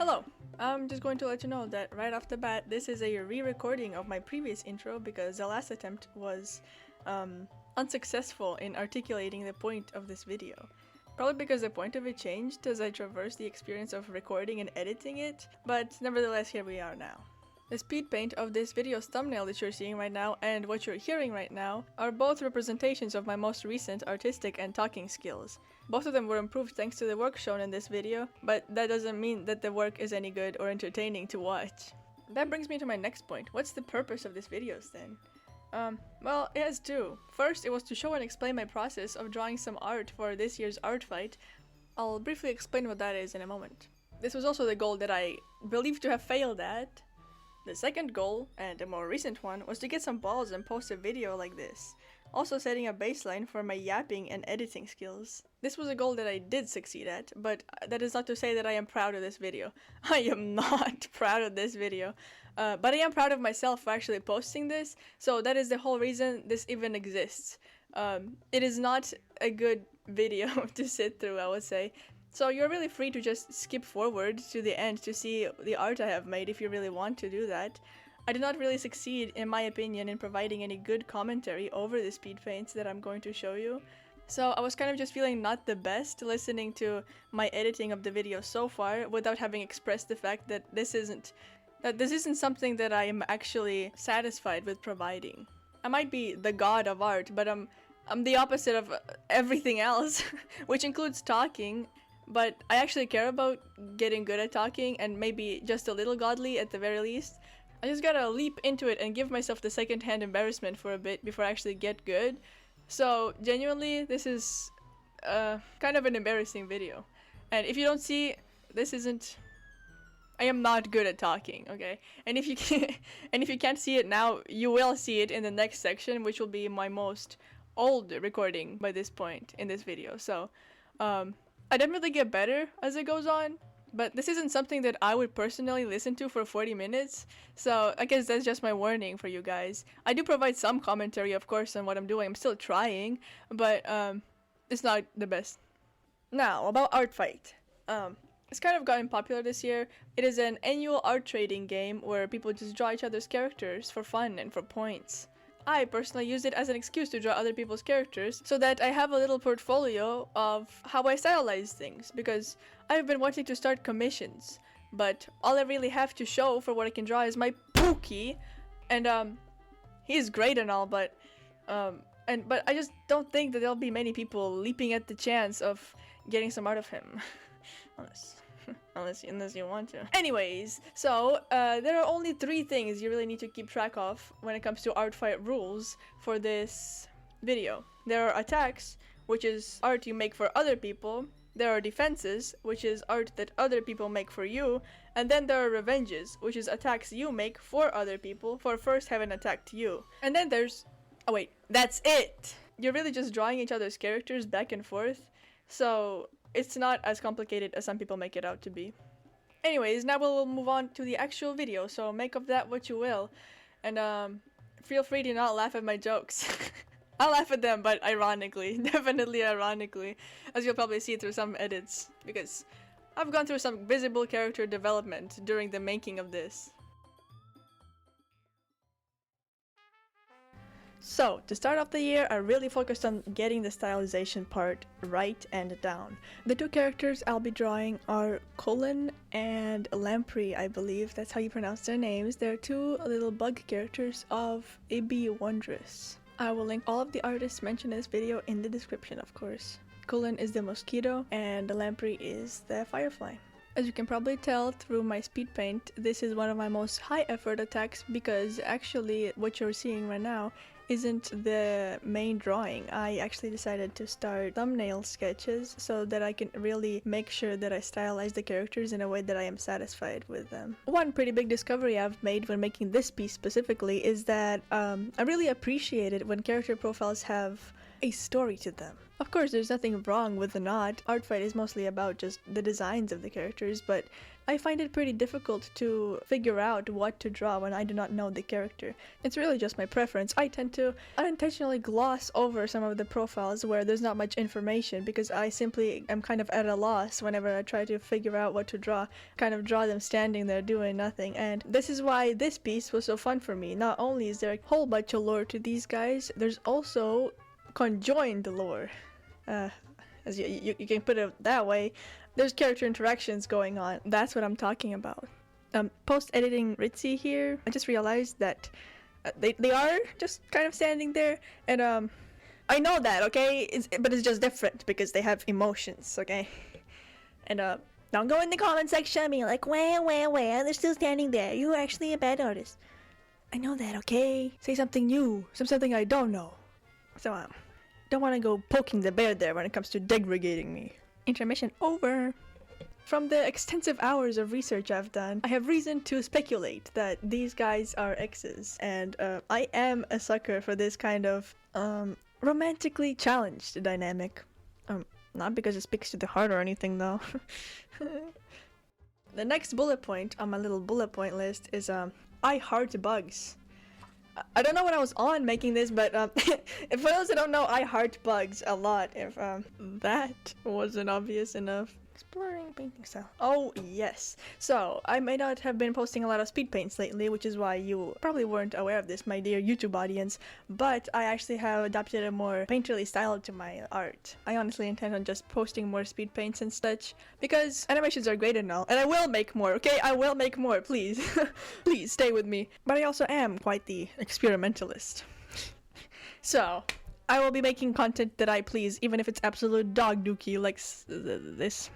Hello! I'm just going to let you know that right off the bat, this is a re-recording of my previous intro because the last attempt was unsuccessful in articulating the point of this video. Probably because the point of it changed as I traversed the experience of recording and editing it, but nevertheless here we are now. The speed paint of this video's thumbnail that you're seeing right now and what you're hearing right now are both representations of my most recent artistic and talking skills. Both of them were improved thanks to the work shown in this video, but that doesn't mean that the work is any good or entertaining to watch. That brings me to my next point. What's the purpose of these videos then? Well, it has two. First, it was to show and explain my process of drawing some art for this year's art fight. I'll briefly explain what that is in a moment. This was also the goal that I believe to have failed at. The second goal, and a more recent one, was to get some balls and post a video like this, also setting a baseline for my yapping and editing skills. This was a goal that I did succeed at, but that is not to say that I am proud of this video. I am not proud of this video, but I am proud of myself for actually posting this, so that is the whole reason this even exists. It is not a good video to sit through, I would say. So you're really free to just skip forward to the end to see the art I have made if you really want to do that. I did not really succeed, in my opinion, in providing any good commentary over the speed paints that I'm going to show you. So I was kind of just feeling not the best listening to my editing of the video so far without having expressed the fact that this isn't something that I am actually satisfied with providing. I might be the god of art, but I'm the opposite of everything else, which includes talking. But I actually care about getting good at talking and maybe just a little godly at the very least. I just gotta leap into it and give myself the second-hand embarrassment for a bit before I actually get good. So genuinely, this is kind of an embarrassing video. And if you don't see, I am not good at talking, okay? And if you can't see it now, you will see it in the next section, which will be my most old recording by this point in this video. So, I definitely get better as it goes on, but this isn't something that I would personally listen to for 40 minutes, so I guess that's just my warning for you guys. I do provide some commentary, of course, on what I'm doing. I'm still trying, but it's not the best. Now, about ARTFIGHT. It's kind of gotten popular this year. It is an annual art trading game where people just draw each other's characters for fun and for points. I personally use it as an excuse to draw other people's characters so that I have a little portfolio of how I stylize things, because I've been wanting to start commissions, but all I really have to show for what I can draw is my dookie, and he's great and all, but I just don't think that there'll be many people leaping at the chance of getting some art of him. Unless you want to. Anyways, so there are only 3 things you really need to keep track of when it comes to art fight rules for this video. There are attacks, which is art you make for other people. There are defenses, which is art that other people make for you. And then there are revenges, which is attacks you make for other people for first having attacked you. And then there's... oh wait, that's it! You're really just drawing each other's characters back and forth. So... it's not as complicated as some people make it out to be. Anyways, now we'll move on to the actual video, so make of that what you will. And feel free to not laugh at my jokes. I'll laugh at them, but ironically. Definitely ironically. As you'll probably see through some edits. Because I've gone through some visible character development during the making of this. So, to start off the year, I really focused on getting the stylization part right and down. The 2 characters I'll be drawing are Cullen and Lamprey, I believe that's how you pronounce their names. They're 2 little bug characters of Ibby Wondrous. I will link all of the artists mentioned in this video in the description, of course. Cullen is the mosquito and Lamprey is the firefly. As you can probably tell through my speed paint, this is one of my most high effort attacks because actually what you're seeing right now isn't the main drawing. I actually decided to start thumbnail sketches so that I can really make sure that I stylize the characters in a way that I am satisfied with them. One pretty big discovery I've made when making this piece specifically is that I really appreciate it when character profiles have a story to them. Of course, there's nothing wrong with the knot. ARTFIGHT is mostly about just the designs of the characters, but I find it pretty difficult to figure out what to draw when I do not know the character. It's really just my preference. I tend to unintentionally gloss over some of the profiles where there's not much information because I simply am kind of at a loss whenever I try to figure out what to draw. Kind of draw them standing there doing nothing, and this is why this piece was so fun for me. Not only is there a whole bunch of lore to these guys, there's also conjoined lore. As you can put it that way, there's character interactions going on. That's what I'm talking about. Post-editing Ritzy here, I just realized that they are just kind of standing there, and I know that, okay? But it's just different because they have emotions, okay? And don't go in the comment section being like, where, they're still standing there. You're actually a bad artist. I know that, okay? Say something new, something I don't know. So, don't want to go poking the bear there when it comes to degrading me. Intermission over. From the extensive hours of research I've done, I have reason to speculate that these guys are exes, and I am a sucker for this kind of romantically challenged dynamic. Not because it speaks to the heart or anything though. The next bullet point on my little bullet point list is I heart bugs. I don't know what I was on making this, but for those that don't know, I heart bugs a lot. If that wasn't obvious enough. Exploring painting style. Oh yes. So I may not have been posting a lot of speed paints lately, which is why you probably weren't aware of this, my dear YouTube audience, but I actually have adopted a more painterly style to my art. I honestly intend on just posting more speed paints and such, because animations are great and all, and I will make more, okay? I will make more, please. Please stay with me. But I also am quite the experimentalist. So I will be making content that I please, even if it's absolute dog dookie like this.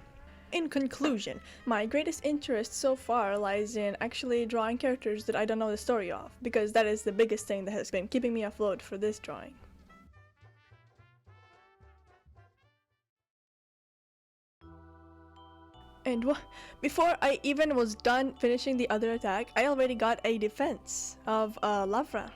In conclusion, my greatest interest so far lies in actually drawing characters that I don't know the story of, because that is the biggest thing that has been keeping me afloat for this drawing. And before I even was done finishing the other attack, I already got a defense of Lavra.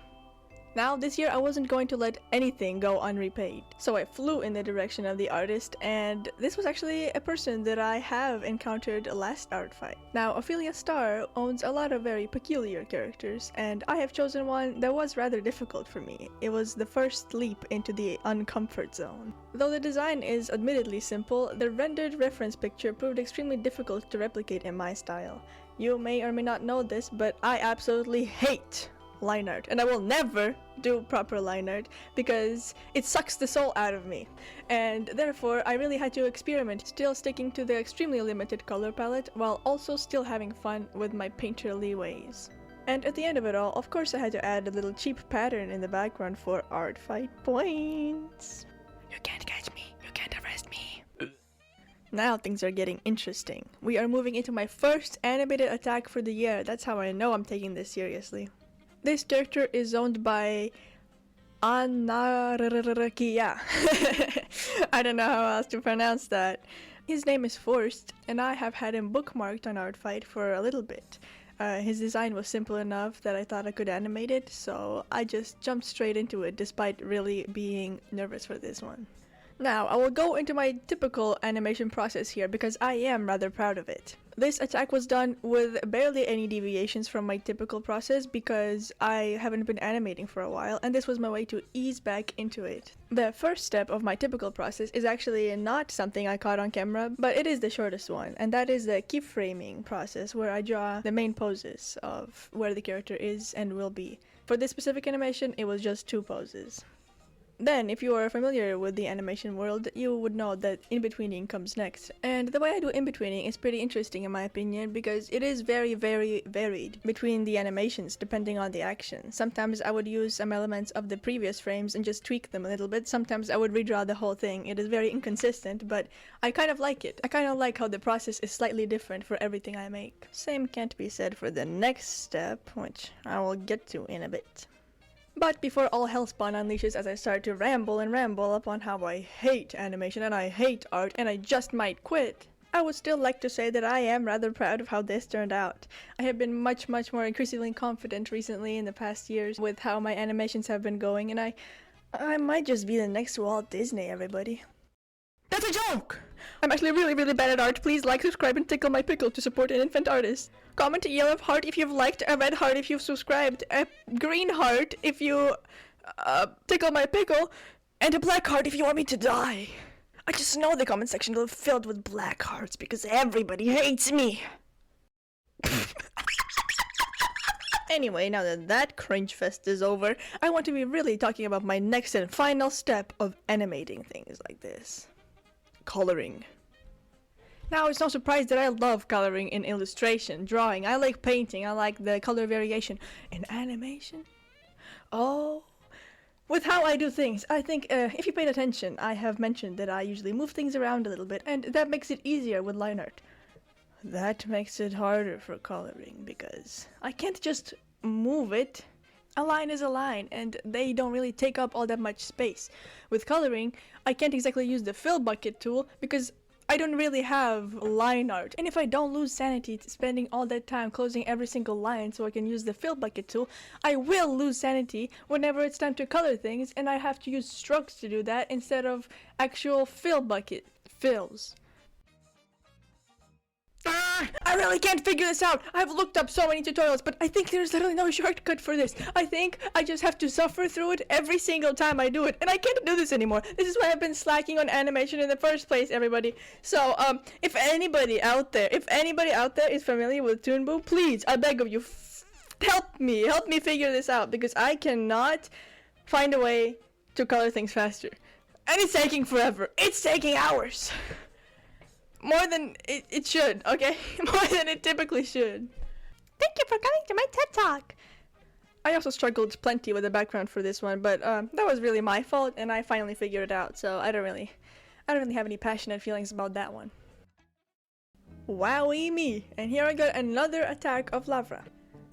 Now, this year I wasn't going to let anything go unrepaid, so I flew in the direction of the artist, and this was actually a person that I have encountered last art fight. Now, Ophelia Starr owns a lot of very peculiar characters, and I have chosen one that was rather difficult for me. It was the first leap into the uncomfort zone. Though the design is admittedly simple, the rendered reference picture proved extremely difficult to replicate in my style. You may or may not know this, but I absolutely hate line art, and I will never do proper line art because it sucks the soul out of me, and therefore I really had to experiment, still sticking to the extremely limited color palette while also still having fun with my painterly ways. And at the end of it all, of course I had to add a little cheap pattern in the background for art fight points. You can't catch me, you can't arrest me. Now things are getting interesting. We are moving into my first animated attack for the year. That's how I know I'm taking this seriously. This character is owned by Anarkia. I don't know how else to pronounce that. His name is Forced, and I have had him bookmarked on ARTFIGHT for a little bit. His design was simple enough that I thought I could animate it, so I just jumped straight into it despite really being nervous for this one. Now, I will go into my typical animation process here because I am rather proud of it. This attack was done with barely any deviations from my typical process because I haven't been animating for a while, and this was my way to ease back into it. The first step of my typical process is actually not something I caught on camera, but it is the shortest one, and that is the keyframing process where I draw the main poses of where the character is and will be. For this specific animation, it was just 2 poses. Then, if you are familiar with the animation world, you would know that in-betweening comes next. And the way I do in-betweening is pretty interesting in my opinion because it is very, very varied between the animations depending on the action. Sometimes I would use some elements of the previous frames and just tweak them a little bit. Sometimes I would redraw the whole thing. It is very inconsistent, but I kind of like it. I kind of like how the process is slightly different for everything I make. Same can't be said for the next step, which I will get to in a bit. But before all hellspawn unleashes as I start to ramble upon how I hate animation and I hate art and I just might quit, I would still like to say that I am rather proud of how this turned out. I have been much more increasingly confident recently in the past years with how my animations have been going, and I might just be the next Walt Disney, everybody. That's a joke! I'm actually really bad at art. Please like, subscribe, and tickle my pickle to support an infant artist. Comment a yellow heart if you've liked, a red heart if you've subscribed, a green heart if you tickle my pickle, and a black heart if you want me to die. I just know the comment section will be filled with black hearts because everybody hates me. Anyway, now that that cringe fest is over, I want to be really talking about my next and final step of animating things like this. Coloring. Now, it's no surprise that I love coloring in illustration, drawing. I like painting, I like the color variation. In animation? Oh. With how I do things, I think if you paid attention, I have mentioned that I usually move things around a little bit, and that makes it easier with line art. That makes it harder for coloring, because I can't just move it. A line is a line, and they don't really take up all that much space. With coloring, I can't exactly use the fill bucket tool, because I don't really have line art. And if I don't lose sanity spending all that time closing every single line so I can use the fill bucket tool, I will lose sanity whenever it's time to color things, and I have to use strokes to do that instead of actual fill bucket fills. I really can't figure this out. I've looked up so many tutorials, but I think there's literally no shortcut for this. I think I just have to suffer through it every single time I do it, and I can't do this anymore. This is why I've been slacking on animation in the first place, everybody. So, if anybody out there is familiar with Toon Boom, please, I beg of you, help me figure this out, because I cannot find a way to color things faster. And it's taking forever. It's taking hours. More than it should, okay? More than it typically should. Thank you for coming to my TED Talk! I also struggled plenty with the background for this one, but that was really my fault, and I finally figured it out, so I don't really have any passionate feelings about that one. Wowee me! And here I got another attack of lava.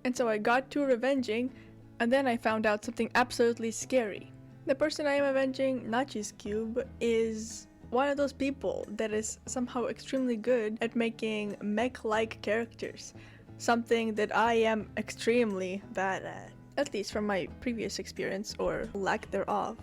And so I got to revenging, and then I found out something absolutely scary. The person I am avenging, Nachi's Cube, is one of those people that is somehow extremely good at making mech-like characters. Something that I am extremely bad at least from my previous experience, or lack thereof.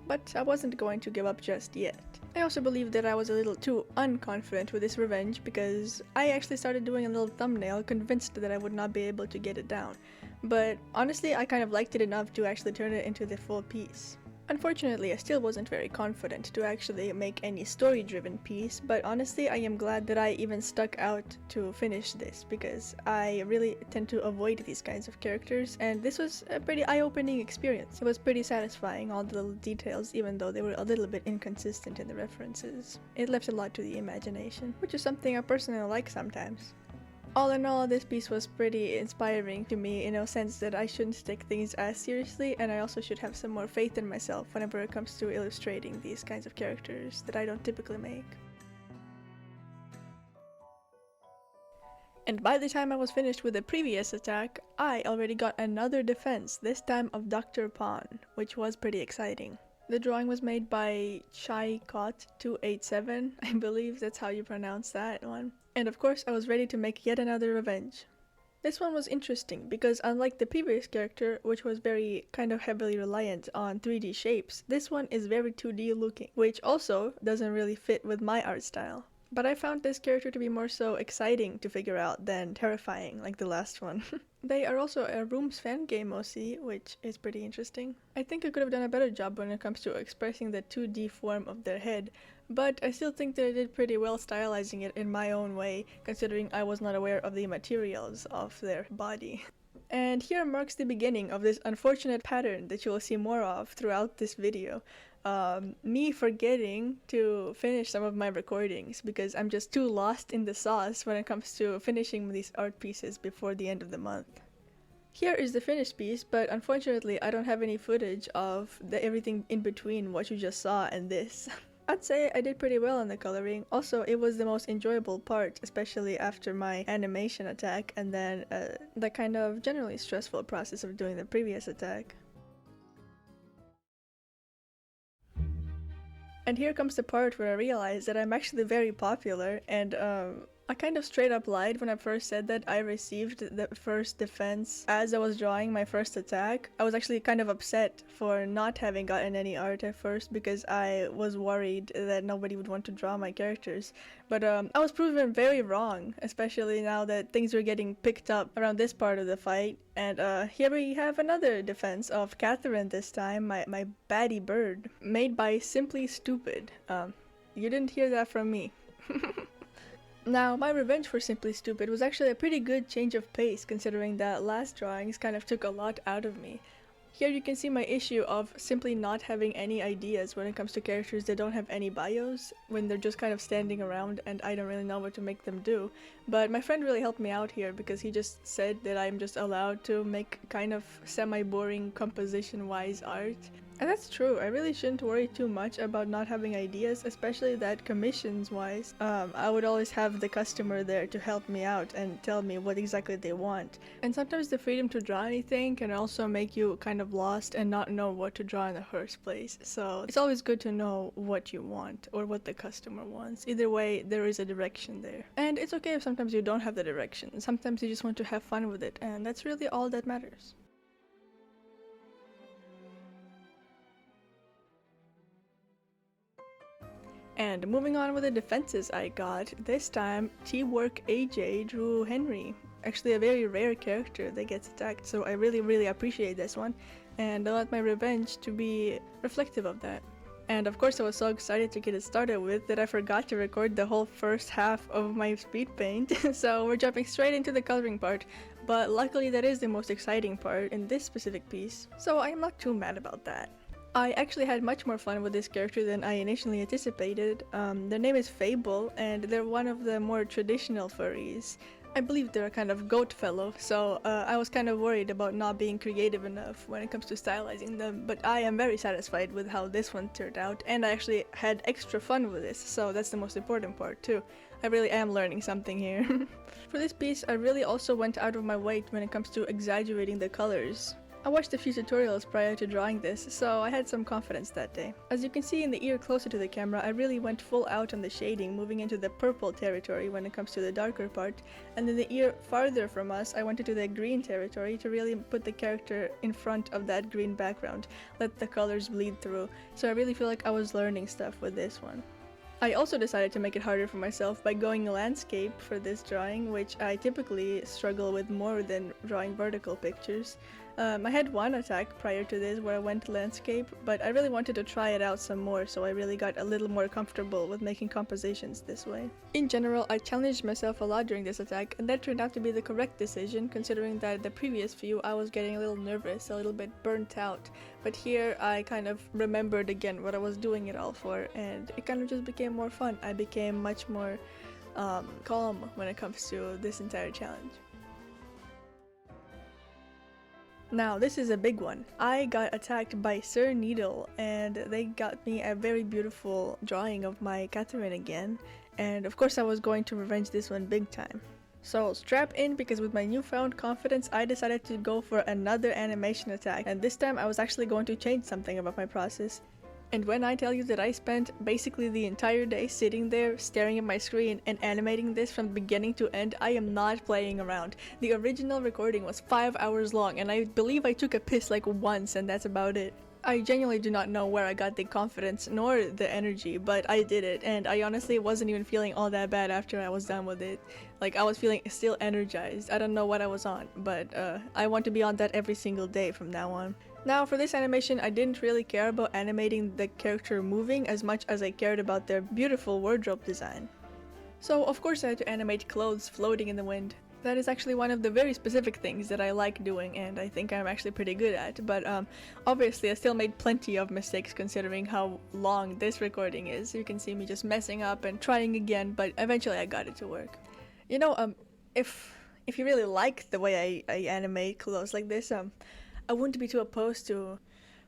But I wasn't going to give up just yet. I also believe that I was a little too unconfident with this revenge, because I actually started doing a little thumbnail convinced that I would not be able to get it down. But honestly, I kind of liked it enough to actually turn it into the full piece. Unfortunately, I still wasn't very confident to actually make any story-driven piece, but honestly, I am glad that I even stuck out to finish this, because I really tend to avoid these kinds of characters, and this was a pretty eye-opening experience. It was pretty satisfying, all the little details, even though they were a little bit inconsistent in the references. It left a lot to the imagination, which is something I personally like sometimes. All in all, this piece was pretty inspiring to me in a sense that I shouldn't take things as seriously, and I also should have some more faith in myself whenever it comes to illustrating these kinds of characters that I don't typically make. And by the time I was finished with the previous attack, I already got another defense, this time of Dr. Pawn, which was pretty exciting. The drawing was made by Chaikot287, I believe that's how you pronounce that one. And of course, I was ready to make yet another revenge. This one was interesting because unlike the previous character, which was very kind of heavily reliant on 3D shapes, this one is very 2D looking, which also doesn't really fit with my art style. But I found this character to be more so exciting to figure out than terrifying like the last one. They are also a Rooms fan game OC, which is pretty interesting. I think I could have done a better job when it comes to expressing the 2D form of their head, but I still think that I did pretty well stylizing it in my own way, considering I was not aware of the materials of their body. And here marks the beginning of this unfortunate pattern that you will see more of throughout this video. Me forgetting to finish some of my recordings because I'm just too lost in the sauce when it comes to finishing these art pieces before the end of the month. Here is the finished piece, but unfortunately I don't have any footage of everything in between what you just saw and this. I'd say I did pretty well on the coloring. Also, it was the most enjoyable part, especially after my animation attack and then the kind of generally stressful process of doing the previous attack. And here comes the part where I realize that I'm actually very popular, and I kind of straight up lied when I first said that I received the first defense as I was drawing my first attack. I was actually kind of upset for not having gotten any art at first because I was worried that nobody would want to draw my characters. But I was proven very wrong, especially now that things were getting picked up around this part of the fight. And here we have another defense of Catherine this time, my baddie bird, made by Simply Stupid. You didn't hear that from me. Now, my revenge for Simply Stupid was actually a pretty good change of pace considering that last drawings kind of took a lot out of me. Here you can see my issue of simply not having any ideas when it comes to characters that don't have any bios, when they're just kind of standing around and I don't really know what to make them do. But my friend really helped me out here because he just said that I'm just allowed to make kind of semi-boring composition-wise art. And that's true, I really shouldn't worry too much about not having ideas, especially that commissions-wise, I would always have the customer there to help me out and tell me what exactly they want. And sometimes the freedom to draw anything can also make you kind of lost and not know what to draw in the first place. So it's always good to know what you want or what the customer wants. Either way, there is a direction there. And it's okay if sometimes you don't have the direction. Sometimes you just want to have fun with it, and that's really all that matters. And moving on with the defenses I got, this time T-Work AJ drew Henry. Actually a very rare character that gets attacked, so I really appreciate this one, and I want my revenge to be reflective of that. And of course I was so excited to get it started with that I forgot to record the whole first half of my speed paint, so we're jumping straight into the coloring part, but luckily that is the most exciting part in this specific piece, so I am not too mad about that. I actually had much more fun with this character than I initially anticipated. Their name is Fable, and they're one of the more traditional furries. I believe they're a kind of goat fellow, so I was kind of worried about not being creative enough when it comes to stylizing them, but I am very satisfied with how this one turned out, and I actually had extra fun with this, so that's the most important part too. I really am learning something here. For this piece, I really also went out of my way when it comes to exaggerating the colors. I watched a few tutorials prior to drawing this, so I had some confidence that day. As you can see in the ear closer to the camera, I really went full out on the shading, moving into the purple territory when it comes to the darker part, and in the ear farther from us, I went into the green territory to really put the character in front of that green background, let the colors bleed through, so I really feel like I was learning stuff with this one. I also decided to make it harder for myself by going landscape for this drawing, which I typically struggle with more than drawing vertical pictures. I had one attack prior to this where I went landscape, but I really wanted to try it out some more, so I really got a little more comfortable with making compositions this way. In general, I challenged myself a lot during this attack, and that turned out to be the correct decision, considering that the previous few I was getting a little nervous, a little bit burnt out, but here I kind of remembered again what I was doing it all for, and it kind of just became more fun. I became much more calm when it comes to this entire challenge. Now, this is a big one. I got attacked by Sir Needle, and they got me a very beautiful drawing of my Catherine again, and of course I was going to revenge this one big time. So strap in, because with my newfound confidence I decided to go for another animation attack, and this time I was actually going to change something about my process. And when I tell you that I spent basically the entire day sitting there staring at my screen and animating this from beginning to end, I am not playing around. The original recording was 5 hours long, and I believe I took a piss like once, and that's about it. I genuinely do not know where I got the confidence nor the energy, but I did it, and I honestly wasn't even feeling all that bad after I was done with it. Like, I was feeling still energized. I don't know what I was on, but I want to be on that every single day from now on. Now, for this animation, I didn't really care about animating the character moving as much as I cared about their beautiful wardrobe design. So, of course I had to animate clothes floating in the wind. That is actually one of the very specific things that I like doing, and I think I'm actually pretty good at, but obviously I still made plenty of mistakes considering how long this recording is. You can see me just messing up and trying again, but eventually I got it to work. You know, if you really like the way I animate clothes like this, I wouldn't be too opposed to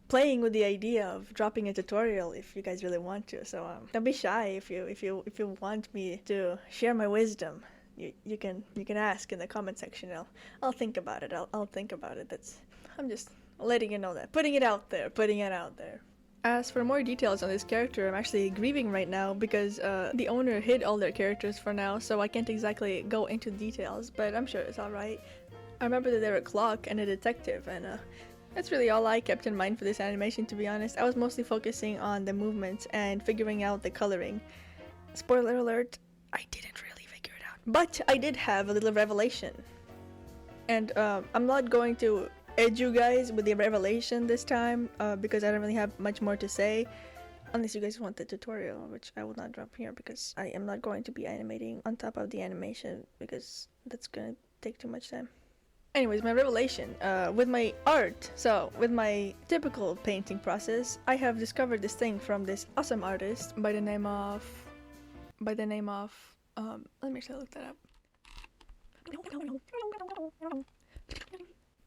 playing with the idea of dropping a tutorial if you guys really want to. So don't be shy if you want me to share my wisdom. You can ask in the comment section. I'll think about it. I'll think about it. I'm just letting you know that, putting it out there. As for more details on this character, I'm actually grieving right now because the owner hid all their characters for now, so I can't exactly go into details, but I'm sure it's alright. I remember that they're a clock and a detective, and that's really all I kept in mind for this animation, to be honest. I was mostly focusing on the movements and figuring out the coloring. Spoiler alert, I didn't really figure it out. But I did have a little revelation. And I'm not going to edge you guys with the revelation this time because I don't really have much more to say. Unless you guys want the tutorial, which I will not drop here because I am not going to be animating on top of the animation because that's gonna take too much time. Anyways, my revelation with my art, so with my typical painting process, I have discovered this thing from this awesome artist by the name of let me actually look that up.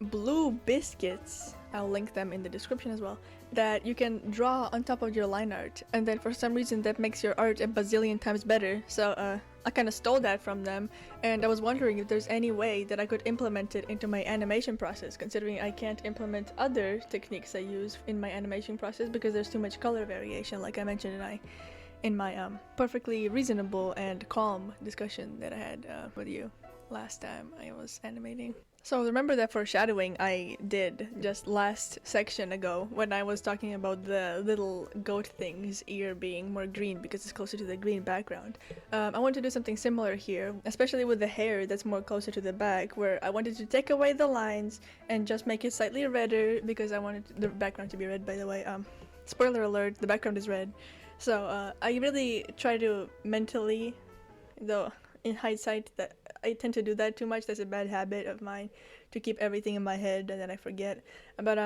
Blue biscuits, I'll link them in the description as well, that you can draw on top of your line art, and then for some reason that makes your art a bazillion times better. So I kind of stole that from them, and I was wondering if there's any way that I could implement it into my animation process, considering I can't implement other techniques I use in my animation process because there's too much color variation, like I mentioned in my perfectly reasonable and calm discussion that I had with you last time I was animating. So remember that foreshadowing I did just last section ago when I was talking about the little goat thing's ear being more green because it's closer to the green background. I want to do something similar here, especially with the hair that's more closer to the back, where I wanted to take away the lines and just make it slightly redder because I wanted the background to be red, by the way. Spoiler alert, the background is red. So I really try to mentally, though in hindsight that I tend to do that too much, that's a bad habit of mine, to keep everything in my head and then I forget. But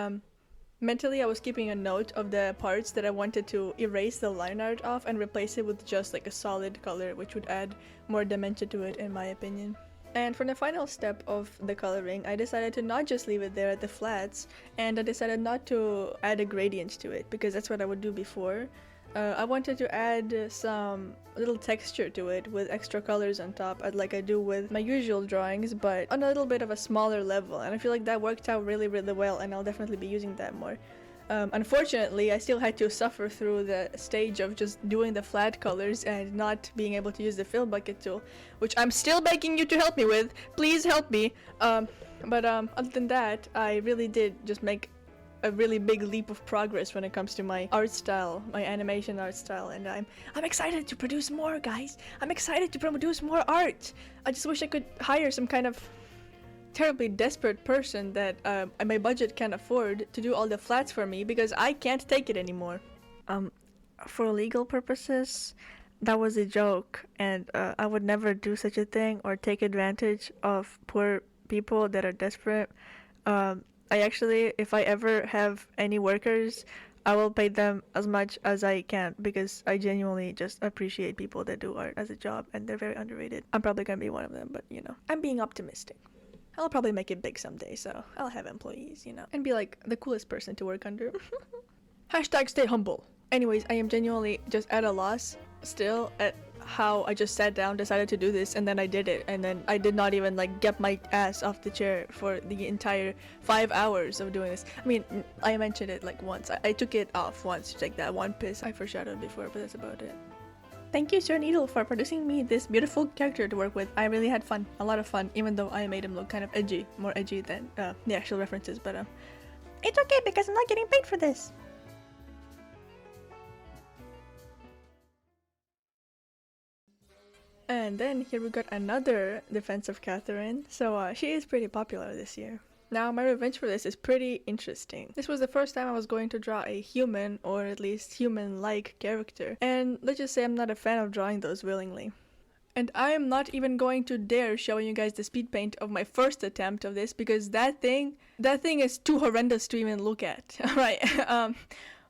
mentally I was keeping a note of the parts that I wanted to erase the line art off and replace it with just like a solid color, which would add more dimension to it in my opinion. And for the final step of the coloring, I decided to not just leave it there at the flats, and I decided not to add a gradient to it because that's what I would do before. I wanted to add some little texture to it with extra colors on top, like I do with my usual drawings, but on a little bit of a smaller level, and I feel like that worked out really well, and I'll definitely be using that more. Unfortunately, I still had to suffer through the stage of just doing the flat colors and not being able to use the fill bucket tool, which I'm still begging you to help me with. Please help me. But other than that, I really did just make a really big leap of progress when it comes to my art style, my animation art style, and I'm excited to produce more, guys. I'm excited to produce more art. I just wish I could hire some kind of terribly desperate person that my budget can afford to do all the flats for me because I can't take it anymore. For legal purposes, that was a joke, and I would never do such a thing or take advantage of poor people that are desperate. I actually, if I ever have any workers, I will pay them as much as I can because I genuinely just appreciate people that do art as a job and they're very underrated. I'm probably gonna be one of them, but you know, I'm being optimistic. I'll probably make it big someday, so I'll have employees, you know, and be like the coolest person to work under. Hashtag stay humble. Anyways, I am genuinely just at a loss still at how I just sat down, decided to do this, and then I did it, and then I did not even like get my ass off the chair for the entire 5 hours of doing this. I mean, I mentioned it like once. I took it off once to take that one piss I foreshadowed before, but that's about it. Thank you, Sir Needle, for producing me this beautiful character to work with. I really had fun, a lot of fun, even though I made him look kind of edgy, more edgy than the actual references, but it's okay because I'm not getting paid for this. And then here we got another defense of Catherine, so she is pretty popular this year. Now my revenge for this is pretty interesting. This was the first time I was going to draw a human, or at least human-like character, and let's just say I'm not a fan of drawing those willingly. And I am not even going to dare showing you guys the speed paint of my first attempt of this because that thing is too horrendous to even look at. Alright,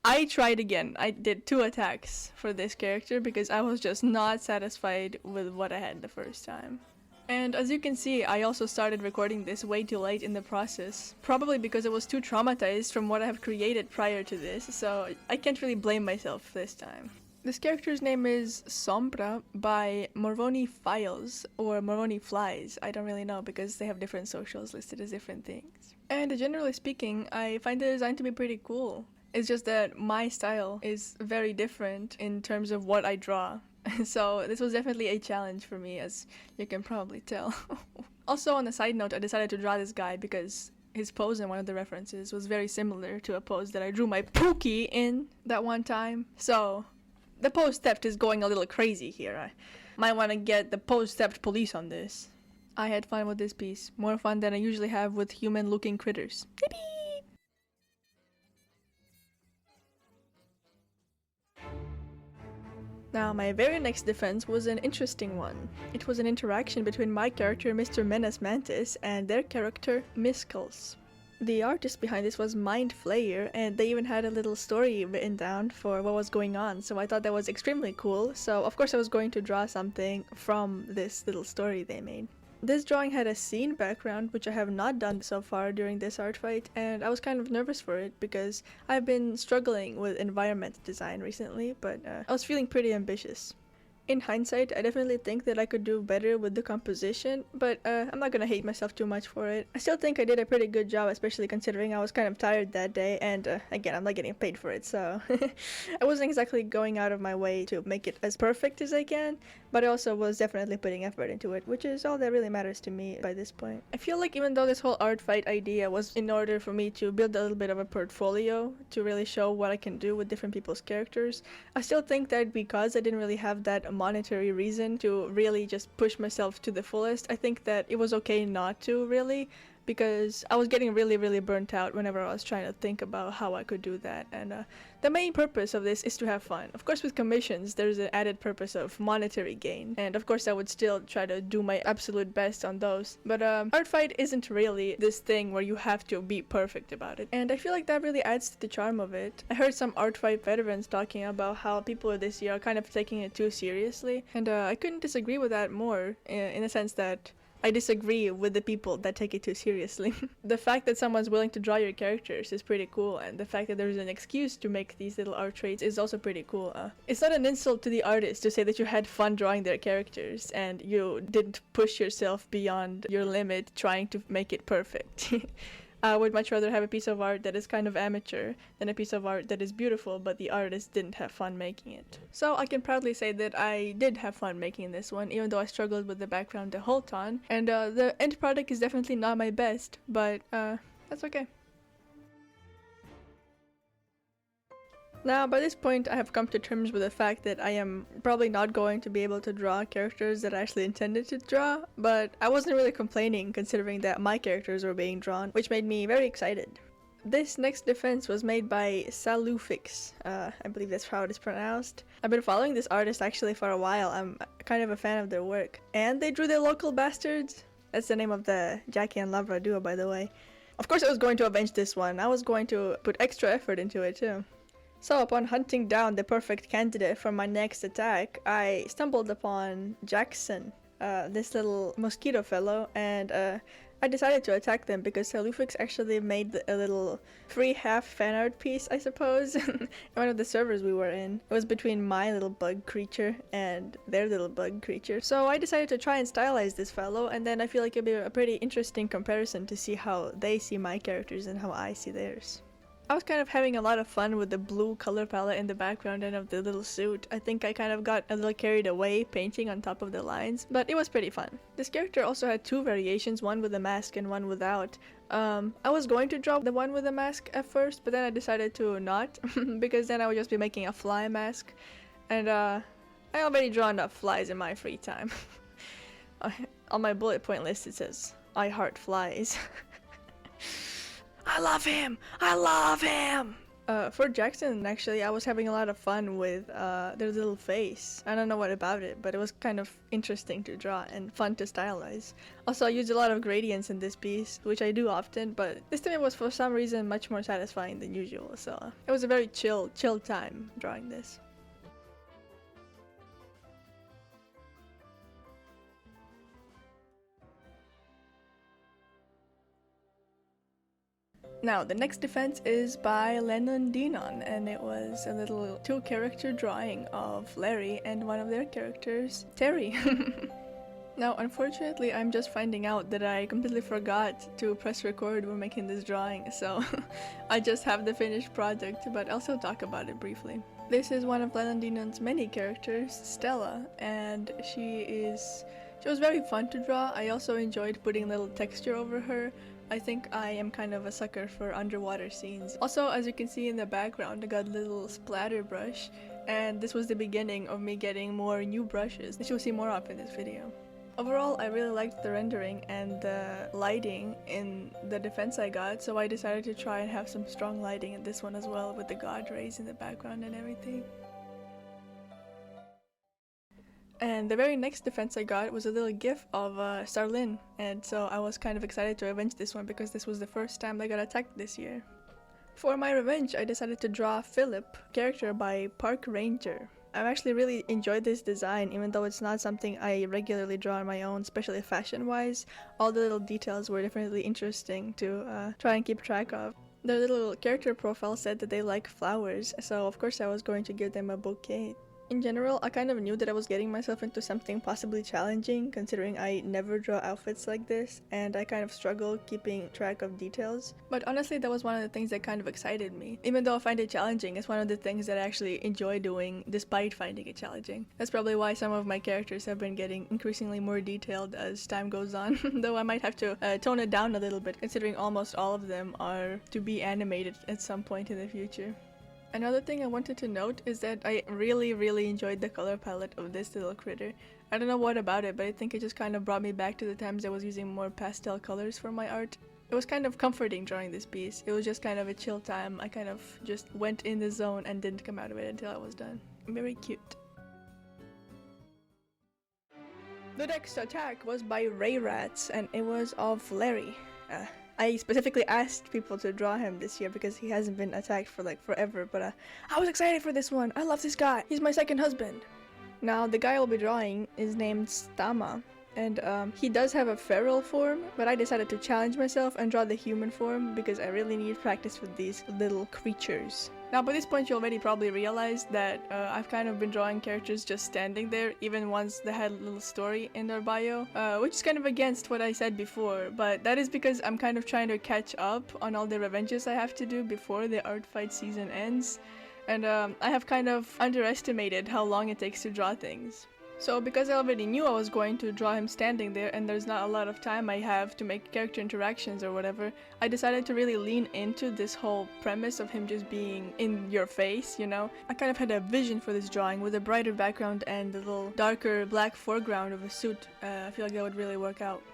I tried again. I did 2 attacks for this character because I was just not satisfied with what I had the first time. And as you can see, I also started recording this way too late in the process, probably because I was too traumatized from what I have created prior to this, so I can't really blame myself this time. This character's name is Sombra by Morvoni Files, or Morvoni Flies. I don't really know because they have different socials listed as different things. And generally speaking, I find the design to be pretty cool. It's just that my style is very different in terms of what I draw. So this was definitely a challenge for me, as you can probably tell. Also, on a side note, I decided to draw this guy because his pose in one of the references was very similar to a pose that I drew my Pookie in that one time. So the pose theft is going a little crazy here. I might want to get the pose theft police on this. I had fun with this piece. More fun than I usually have with human-looking critters. Yippee! Now, my very next defense was an interesting one. It was an interaction between my character, Mr. Menace Mantis, and their character, Miskels. The artist behind this was Mind Flayer, and they even had a little story written down for what was going on, so I thought that was extremely cool. So, of course, I was going to draw something from this little story they made. This drawing had a scene background, which I have not done so far during this art fight, and I was kind of nervous for it because I've been struggling with environment design recently, but I was feeling pretty ambitious. In hindsight, I definitely think that I could do better with the composition, but I'm not gonna hate myself too much for it. I still think I did a pretty good job, especially considering I was kind of tired that day, and again, I'm not getting paid for it, so I wasn't exactly going out of my way to make it as perfect as I can, but I also was definitely putting effort into it, which is all that really matters to me by this point. I feel like even though this whole art fight idea was in order for me to build a little bit of a portfolio to really show what I can do with different people's characters, I still think that because I didn't really have that monetary reason to really just push myself to the fullest, I think that it was okay not to really, because I was getting really burnt out whenever I was trying to think about how I could do that, and the main purpose of this is to have fun. Of course, with commissions there's an added purpose of monetary gain, and of course I would still try to do my absolute best on those, but art fight isn't really this thing where you have to be perfect about it, and I feel like that really adds to the charm of it. I heard some art fight veterans talking about how people this year are kind of taking it too seriously, and I couldn't disagree with that more, in the sense that I disagree with the people that take it too seriously. The fact that someone's willing to draw your characters is pretty cool, and the fact that there's an excuse to make these little art traits is also pretty cool. It's not an insult to the artist to say that you had fun drawing their characters and you didn't push yourself beyond your limit trying to make it perfect. I would much rather have a piece of art that is kind of amateur than a piece of art that is beautiful but the artist didn't have fun making it. So I can proudly say that I did have fun making this one, even though I struggled with the background the whole time, and the end product is definitely not my best, but that's okay. Now, by this point, I have come to terms with the fact that I am probably not going to be able to draw characters that I actually intended to draw, but I wasn't really complaining considering that my characters were being drawn, which made me very excited. This next defense was made by Salufix. I believe that's how it is pronounced. I've been following this artist actually for a while. I'm kind of a fan of their work. And they drew their local bastards. That's the name of the Jackie and Lavra duo, by the way. Of course I was going to avenge this one. I was going to put extra effort into it too. So upon hunting down the perfect candidate for my next attack, I stumbled upon Jackson, this little mosquito fellow, and I decided to attack them because Salufix actually made a little free half fan art piece, I suppose, in one of the servers we were in. It was between my little bug creature and their little bug creature. So I decided to try and stylize this fellow, and then I feel like it'll be a pretty interesting comparison to see how they see my characters and how I see theirs. I was kind of having a lot of fun with the blue color palette in the background and of the little suit. I think I kind of got a little carried away painting on top of the lines, but it was pretty fun. This character also had two variations, one with a mask and one without. I was going to draw the one with the mask at first, but then I decided to not, because then I would just be making a fly mask, and I already draw enough flies in my free time. On my bullet point list it says, I heart flies. I love him! I love him! For Jackson, actually, I was having a lot of fun with their little face. I don't know what about it, but it was kind of interesting to draw and fun to stylize. Also, I used a lot of gradients in this piece, which I do often, but this time it was for some reason much more satisfying than usual, so it was a very chill time drawing this. Now, the next defense is by Lennon Denon, and it was a little two-character drawing of Larry and one of their characters, Terry. Now, unfortunately, I'm just finding out that I completely forgot to press record when making this drawing, so I just have the finished project, but I'll still talk about it briefly. This is one of Lelandinon's many characters, Stella, and she was very fun to draw. I also enjoyed putting little texture over her. I think I am kind of a sucker for underwater scenes. Also, as you can see in the background, I got a little splatter brush, and this was the beginning of me getting more new brushes, which you'll see more of in this video. Overall, I really liked the rendering and the lighting in the defense I got, so I decided to try and have some strong lighting in this one as well, with the god rays in the background and everything. And the very next defense I got was a little gif of Starlin, and so I was kind of excited to avenge this one because this was the first time I got attacked this year. For my revenge, I decided to draw Philip, character by Park Ranger. I've actually really enjoyed this design, even though it's not something I regularly draw on my own, especially fashion-wise. All the little details were definitely interesting to try and keep track of. Their little character profile said that they like flowers, so of course I was going to give them a bouquet. In general, I kind of knew that I was getting myself into something possibly challenging, considering I never draw outfits like this, and I kind of struggle keeping track of details. But honestly, that was one of the things that kind of excited me. Even though I find it challenging, it's one of the things that I actually enjoy doing, despite finding it challenging. That's probably why some of my characters have been getting increasingly more detailed as time goes on, though I might have to tone it down a little bit, considering almost all of them are to be animated at some point in the future. Another thing I wanted to note is that I really enjoyed the color palette of this little critter. I don't know what about it, but I think it just kind of brought me back to the times I was using more pastel colors for my art. It was kind of comforting drawing this piece. It was just kind of a chill time. I kind of just went in the zone and didn't come out of it until I was done. Very cute. The next attack was by Ray Rats, and it was of Larry. I specifically asked people to draw him this year because he hasn't been attacked for like forever, but I was excited for this one. I love this guy. He's my second husband. Now, the guy I'll be drawing is named Stama, and he does have a feral form, but I decided to challenge myself and draw the human form because I really need practice with these little creatures. Now, by this point, you already probably realized that I've kind of been drawing characters just standing there, even ones that had a little story in their bio, which is kind of against what I said before, but that is because I'm kind of trying to catch up on all the revenges I have to do before the ARTFIGHT season ends, and I have kind of underestimated how long it takes to draw things. So because I already knew I was going to draw him standing there and there's not a lot of time I have to make character interactions or whatever, I decided to really lean into this whole premise of him just being in your face, you know? I kind of had a vision for this drawing with a brighter background and a little darker black foreground of a suit. I feel like that would really work out.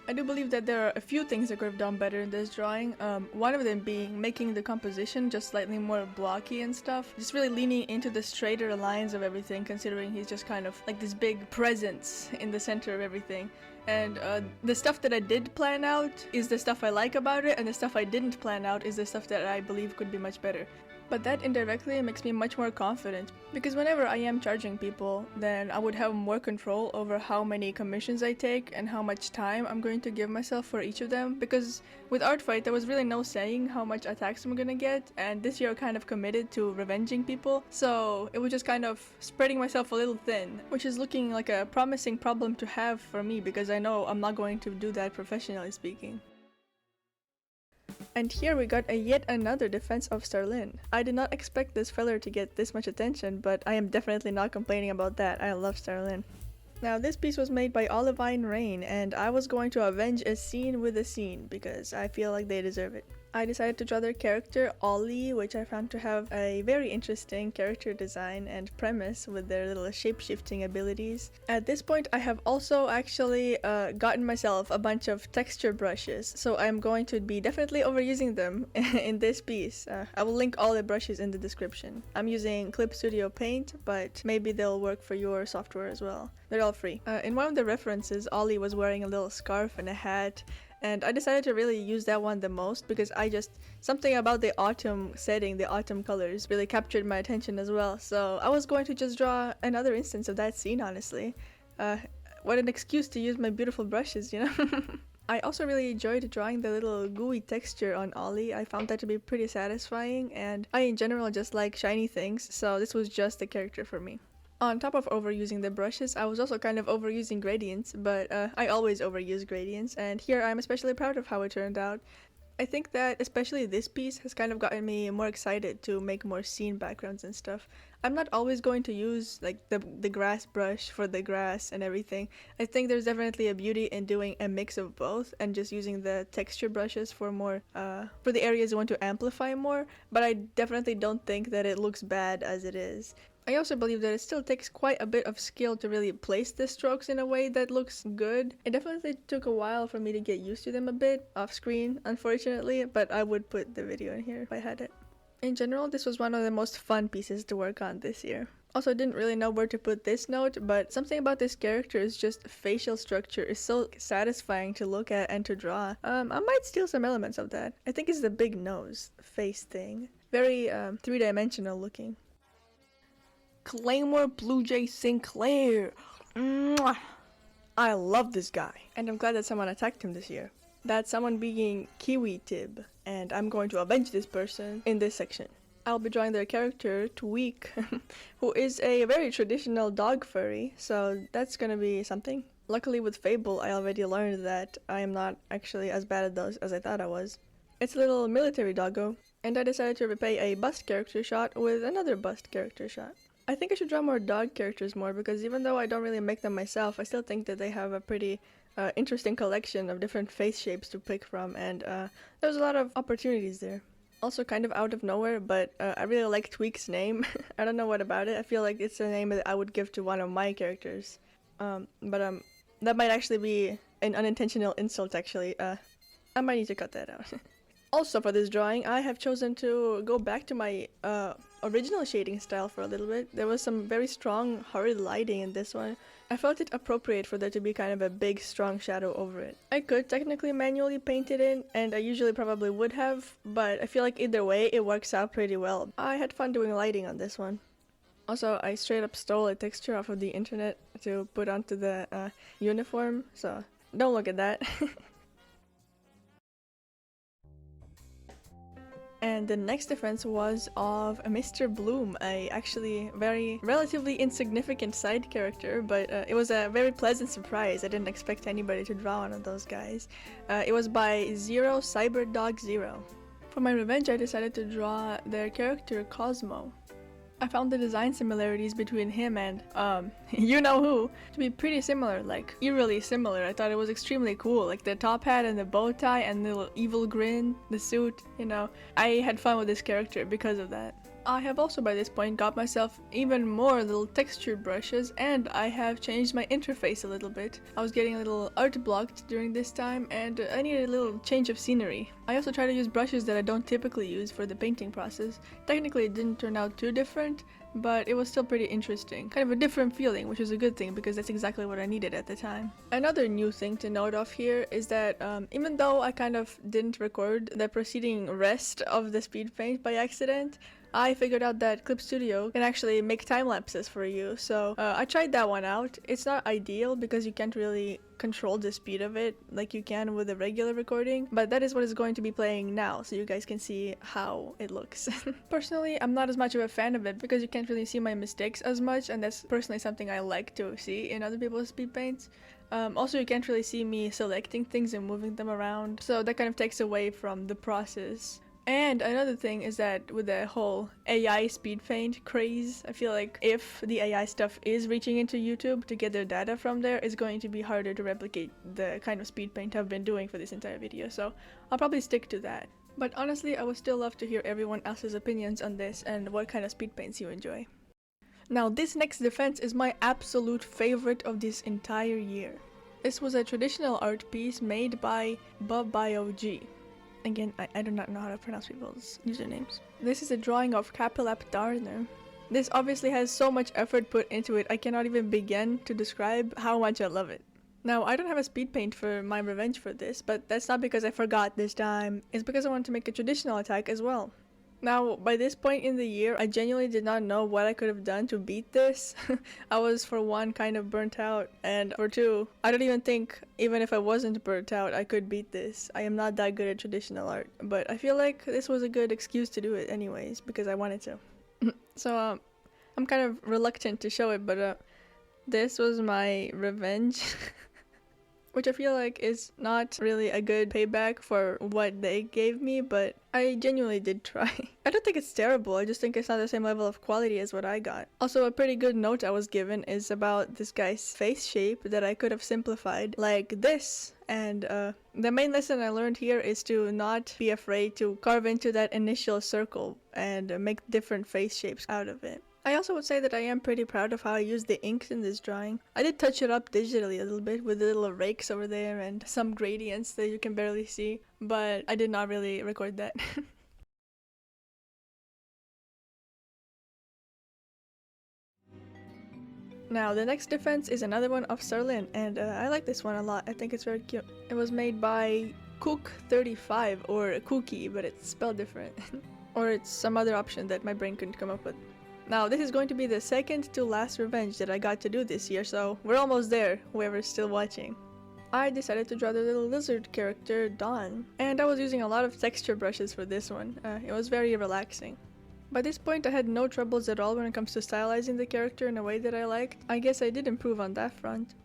I do believe that there are a few things I could have done better in this drawing, one of them being making the composition just slightly more blocky and stuff, just really leaning into the straighter lines of everything, considering he's just kind of like this big presence in the center of everything. And the stuff that I did plan out is the stuff I like about it, and the stuff I didn't plan out is the stuff that I believe could be much better. But that indirectly makes me much more confident, because whenever I am charging people, then I would have more control over how many commissions I take and how much time I'm going to give myself for each of them, because with ARTFIGHT there was really no saying how much attacks I'm gonna get, and this year I kind of committed to revenging people, so it was just kind of spreading myself a little thin, which is looking like a promising problem to have for me, because I know I'm not going to do that professionally speaking. And here we got yet another defense of Starlin. I did not expect this feller to get this much attention, but I am definitely not complaining about that. I love Starlin. Now, this piece was made by Olivine Rain, and I was going to avenge a scene with a scene because I feel like they deserve it. I decided to draw their character, Ollie, which I found to have a very interesting character design and premise with their little shape-shifting abilities. At this point, I have also actually gotten myself a bunch of texture brushes, so I'm going to be definitely overusing them in this piece. I will link all the brushes in the description. I'm using Clip Studio Paint, but maybe they'll work for your software as well. They're all free. In one of the references, Ollie was wearing a little scarf and a hat, and I decided to really use that one the most because something about the autumn setting, the autumn colors, really captured my attention as well. So I was going to just draw another instance of that scene, honestly. What an excuse to use my beautiful brushes, you know? I also really enjoyed drawing the little gooey texture on Ollie. I found that to be pretty satisfying, and I in general just like shiny things, so this was just the character for me. On top of overusing the brushes, I was also kind of overusing gradients, but I always overuse gradients, and here I'm especially proud of how it turned out. I think that especially this piece has kind of gotten me more excited to make more scene backgrounds and stuff. I'm not always going to use like the grass brush for the grass and everything. I think there's definitely a beauty in doing a mix of both and just using the texture brushes for more for the areas you want to amplify more, but I definitely don't think that it looks bad as it is. I also believe that it still takes quite a bit of skill to really place the strokes in a way that looks good. It definitely took a while for me to get used to them a bit off screen, unfortunately, but I would put the video in here if I had it. In general, this was one of the most fun pieces to work on this year. Also, I didn't really know where to put this note, but something about this character is just facial structure is so satisfying to look at and to draw. I might steal some elements of that. I think it's the big nose face thing. Very three-dimensional looking. Claymore Blue Jay Sinclair! Mwah! I love this guy, and I'm glad that someone attacked him this year. That someone being Kiwi Tib, and I'm going to avenge this person in this section. I'll be drawing their character, Tweak, who is a very traditional dog furry, so that's gonna be something. Luckily with Fable, I already learned that I am not actually as bad at those as I thought I was. It's a little military doggo, and I decided to repay a bust character shot with another bust character shot. I think I should draw more dog characters more, because even though I don't really make them myself, I still think that they have a pretty interesting collection of different face shapes to pick from, and there's a lot of opportunities there. Also kind of out of nowhere, but I really like Tweak's name. I don't know what about it. I feel like it's a name that I would give to one of my characters. But that might actually be an unintentional insult, actually. I might need to cut that out. Also for this drawing, I have chosen to go back to my original shading style for a little bit. There was some very strong, hurried lighting in this one. I felt it appropriate for there to be kind of a big, strong shadow over it. I could technically manually paint it in, and I usually probably would have, but I feel like either way it works out pretty well. I had fun doing lighting on this one. Also, I straight up stole a texture off of the internet to put onto the uniform, so don't look at that. And the next difference was of Mr. Bloom, a actually very relatively insignificant side character, but it was a very pleasant surprise. I didn't expect anybody to draw one of those guys. It was by Zero Cyberdog Zero. For my revenge, I decided to draw their character Cosmo. I found the design similarities between him and, you know who, to be pretty similar, like, eerily similar. I thought it was extremely cool, like the top hat and the bow tie and the little evil grin, the suit, you know. I had fun with this character because of that. I have also by this point got myself even more little texture brushes, and I have changed my interface a little bit. I was getting a little art blocked during this time, and I needed a little change of scenery. I also try to use brushes that I don't typically use for the painting process. Technically it didn't turn out too different, but it was still pretty interesting. Kind of a different feeling, which is a good thing because that's exactly what I needed at the time. Another new thing to note off here is that even though I kind of didn't record the preceding rest of the speed paint by accident, I figured out that Clip Studio can actually make time lapses for you, so I tried that one out. It's not ideal because you can't really control the speed of it like you can with a regular recording, but that is what is going to be playing now, so you guys can see how it looks. Personally, I'm not as much of a fan of it because you can't really see my mistakes as much, and that's personally something I like to see in other people's speed paints. Also, you can't really see me selecting things and moving them around, so that kind of takes away from the process. And another thing is that with the whole AI speed paint craze, I feel like if the AI stuff is reaching into YouTube to get their data from there, it's going to be harder to replicate the kind of speed paint I've been doing for this entire video, so I'll probably stick to that. But honestly, I would still love to hear everyone else's opinions on this and what kind of speed paints you enjoy. Now, this next defense is my absolute favorite of this entire year. This was a traditional art piece made by BubByOG. Again, I do not know how to pronounce people's usernames. This is a drawing of Capilap Darner. This obviously has so much effort put into it, I cannot even begin to describe how much I love it. Now, I don't have a speed paint for my revenge for this, but that's not because I forgot this time. It's because I wanted to make a traditional attack as well. Now, by this point in the year, I genuinely did not know what I could have done to beat this. I was, for one, kind of burnt out, and for two, I don't even think, even if I wasn't burnt out, I could beat this. I am not that good at traditional art, but I feel like this was a good excuse to do it anyways, because I wanted to. So, I'm kind of reluctant to show it, but this was my revenge. Which I feel like is not really a good payback for what they gave me, but I genuinely did try. I don't think it's terrible, I just think it's not the same level of quality as what I got. Also, a pretty good note I was given is about this guy's face shape that I could have simplified like this. And the main lesson I learned here is to not be afraid to carve into that initial circle and make different face shapes out of it. I also would say that I am pretty proud of how I used the inks in this drawing. I did touch it up digitally a little bit with the little rakes over there and some gradients that you can barely see, but I did not really record that. Now, the next defense is another one of Serlin, and I like this one a lot. I think it's very cute. It was made by Cook35, or Cookie, but it's spelled different. Or it's some other option that my brain couldn't come up with. Now, this is going to be the second to last revenge that I got to do this year, so we're almost there, whoever's still watching. I decided to draw the little lizard character, Dawn, and I was using a lot of texture brushes for this one. It was very relaxing. By this point, I had no troubles at all when it comes to stylizing the character in a way that I liked. I guess I did improve on that front.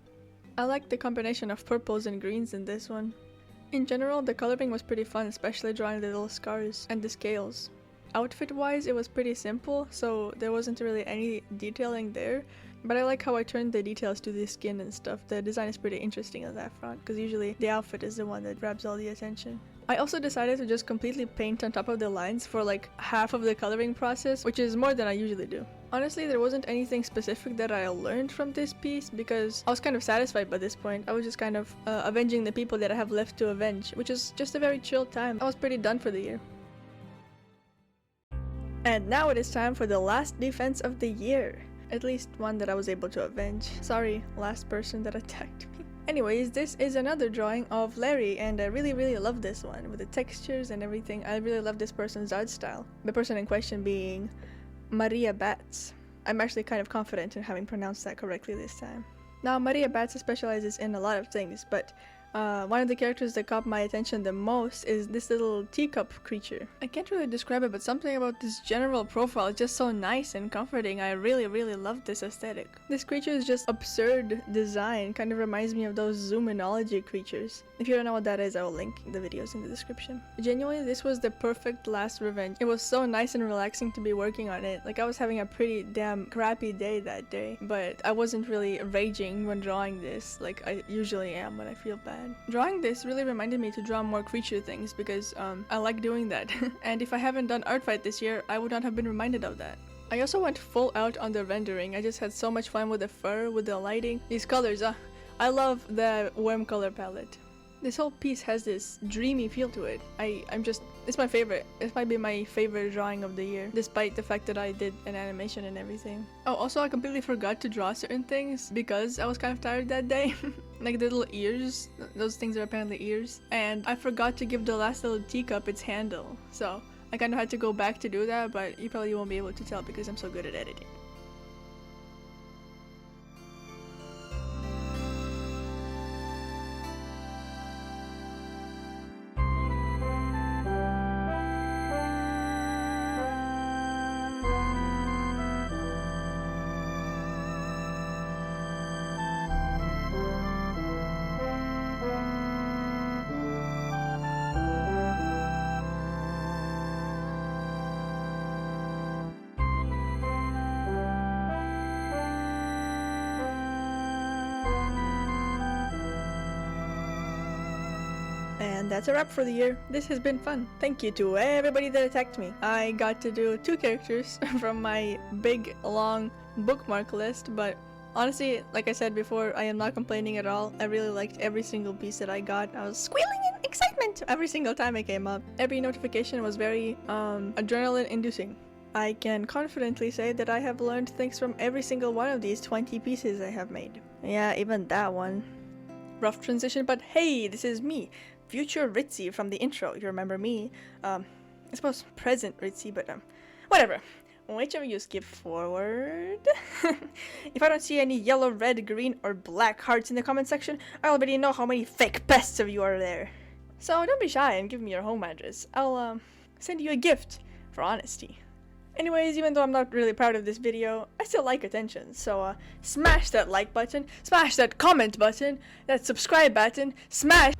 I liked the combination of purples and greens in this one. In general, the coloring was pretty fun, especially drawing the little scars and the scales. Outfit-wise, it was pretty simple, so there wasn't really any detailing there, but I like how I turned the details to the skin and stuff. The design is pretty interesting on that front, because usually the outfit is the one that grabs all the attention. I also decided to just completely paint on top of the lines for like half of the coloring process, which is more than I usually do. Honestly, there wasn't anything specific that I learned from this piece, because I was kind of satisfied by this point. I was just kind of avenging the people that I have left to avenge, which is just a very chill time. I was pretty done for the year. And now it is time for the last defense of the year. At least one that I was able to avenge. Sorry, last person that attacked me. Anyways, this is another drawing of Larry, and I really love this one. With the textures and everything, I really love this person's art style. The person in question being Maria Batz. I'm actually kind of confident in having pronounced that correctly this time. Now, Maria Batz specializes in a lot of things, but one of the characters that caught my attention the most is this little teacup creature. I can't really describe it, but something about this general profile is just so nice and comforting. I really love this aesthetic. This creature is just absurd design, kind of reminds me of those Zoominology creatures. If you don't know what that is, I will link the videos in the description. Genuinely, this was the perfect last revenge. It was so nice and relaxing to be working on it. Like, I was having a pretty damn crappy day that day, but I wasn't really raging when drawing this like I usually am when I feel bad. Drawing this really reminded me to draw more creature things because I like doing that. And if I haven't done ARTFIGHT this year, I would not have been reminded of that. I also went full out on the rendering. I just had so much fun with the fur, with the lighting. These colors, I love the warm color palette. This whole piece has this dreamy feel to it. It's my favorite. It might be my favorite drawing of the year, despite the fact that I did an animation and everything. Oh, also I completely forgot to draw certain things because I was kind of tired that day. Like the little ears, those things are apparently ears. And I forgot to give the last little teacup its handle. So I kind of had to go back to do that, but you probably won't be able to tell because I'm so good at editing. And that's a wrap for the year. This has been fun. Thank you to everybody that attacked me. I got to do 2 characters from my big long bookmark list, but honestly, like I said before, I am not complaining at all. I really liked every single piece that I got. I was squealing in excitement every single time it came up. Every notification was very adrenaline inducing. I can confidently say that I have learned things from every single one of these 20 pieces I have made. Yeah, even that one. Rough transition, but hey, this is me, future Ritzy from the intro. You remember me? I suppose present Ritzy, but whatever. Whichever you skip forward. If I don't see any yellow, red, green, or black hearts in the comment section, I already know how many fake pests of you are there. So don't be shy and give me your home address. I'll send you a gift for honesty. Anyways, even though I'm not really proud of this video, I still like attention, so smash that like button, smash that comment button, that subscribe button, smash